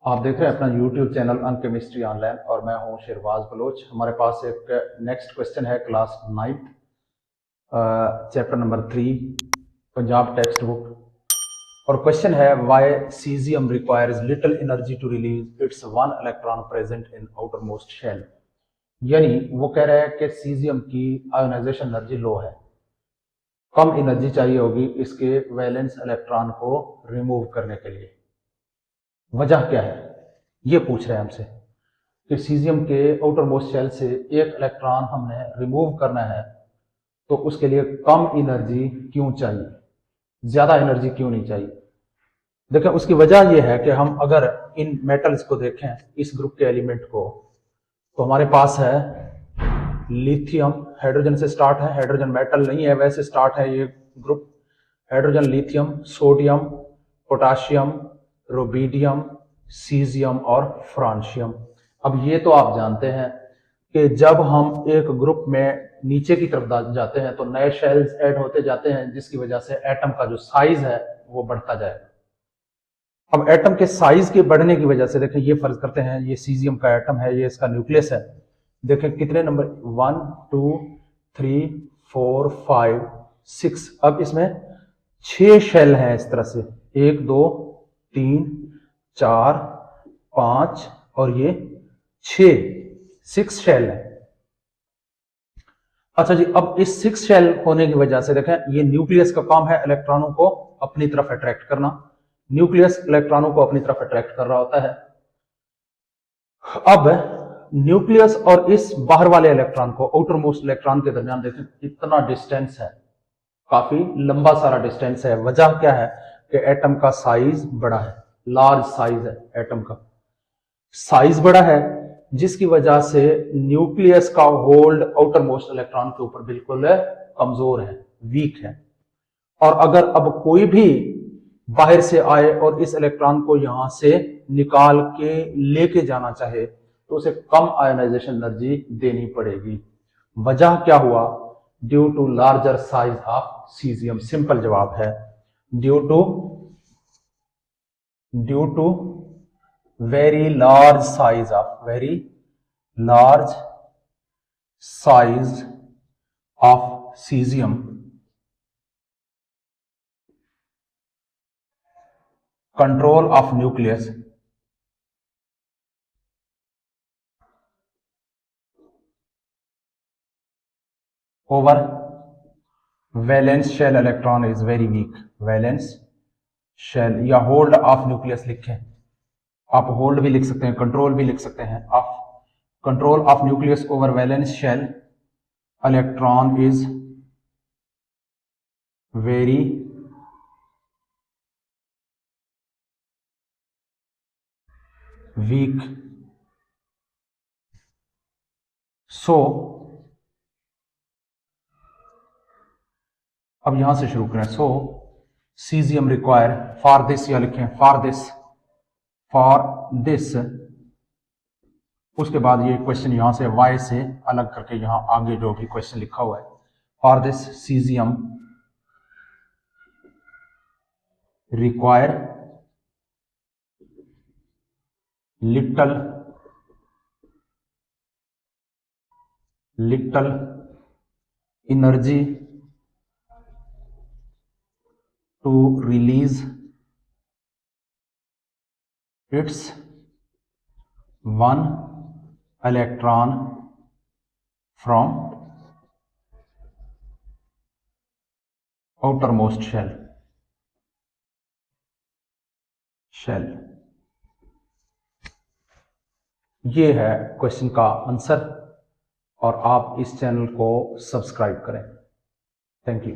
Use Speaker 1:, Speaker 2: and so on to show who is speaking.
Speaker 1: आप देख रहे हैं अपना YouTube चैनल अनकेमिस्ट्री ऑनलाइन और मैं हूं शिरवाज बलोच। हमारे पास एक नेक्स्ट क्वेश्चन है class 9 chapter number 3 Punjab text book और क्वेश्चन है why caesium requires little energy to release its one electron present in outermost shell. यानी वो कह रहे हैं कि सीजियम की आयोनाइजेशन एनर्जी लो है, कम एनर्जी चाहिए होगी इसके वैलेंस इलेक्ट्रॉन को रिमूव करने के लिए। वजह क्या है ये पूछ रहे हैं हमसे कि सीजियम के आउटर मोस्ट शेल से एक इलेक्ट्रॉन हमने रिमूव करना है तो उसके लिए कम एनर्जी क्यों चाहिए, ज्यादा एनर्जी क्यों नहीं चाहिए। देखिए उसकी वजह यह है कि हम अगर इन मेटल्स को देखें, इस ग्रुप के एलिमेंट को, तो हमारे पास है लिथियम, हाइड्रोजन से स्टार्ट है, हाइड्रोजन मेटल नहीं है वैसे स्टार्ट है ये group. Hydrogen, lithium, sodium, potassium, rubidium, caesium और फ्रांशियम। अब ये तो आप जानते हैं कि जब हम एक ग्रुप में नीचे की तरफ जाते हैं तो नए शेल्स ऐड होते जाते हैं जिसकी वजह से एटम का जो साइज है वो बढ़ता जाएगा। अब एटम के साइज के बढ़ने की वजह से देखें, ये फर्ज करते हैं ये सीजियम का एटम है, ये इसका न्यूक्लियस है। देखें कितने नंबर, 1 2 3 4 5 6। अब इसमें 6 शेल हैं इस तरह से, 1 2 3 4 5 और ये 6 शेल है। अच्छा जी, अब इस 6 शेल होने की वजह से देखें ये न्यूक्लियस का काम है इलेक्ट्रॉनों को अपनी तरफ अट्रैक्ट करना। न्यूक्लियस इलेक्ट्रॉनों को अपनी तरफ अट्रैक्ट कर रहा होता है। अब न्यूक्लियस और इस बाहर वाले इलेक्ट्रॉन को, आउटर मोस्ट इलेक्ट्रॉन के दरमियान देखें कितना डिस्टेंस है, काफी लंबा सारा डिस्टेंस है। वजह क्या है कि एटम का साइज बड़ा है, लार्ज साइज है, एटम का साइज बड़ा है जिसकी वजह से न्यूक्लियस का होल्ड आउटर मोस्ट इलेक्ट्रॉन के ऊपर बिल्कुल कमजोर है, वीक है। और अगर अब कोई भी बाहर से आए और इस इलेक्ट्रॉन को यहां से निकाल के लेके जाना चाहे तो उसे कम आयोनाइजेशन एनर्जी देनी पड़ेगी। वजह क्या हुआ? Due to larger size of caesium. Simple जवाब है due to very large size of cesium control of nucleus over valence shell electron is very weak। valence shell या hold of nucleus लिखें, आप होल्ड भी लिख सकते हैं, कंट्रोल भी लिख सकते हैं। Of control of nucleus over valence shell electron is very weak. So अब यहां से शुरू करें। So caesium require for this, या लिखें फॉर दिस। उसके बाद ये क्वेश्चन यहां से वाई से अलग करके यहां आगे जो भी क्वेश्चन लिखा हुआ है, for this caesium require little energy to release its one electron from outermost shell। ये है क्वेश्चन का आंसर और आप इस चैनल को सब्सक्राइब करें। Thank you.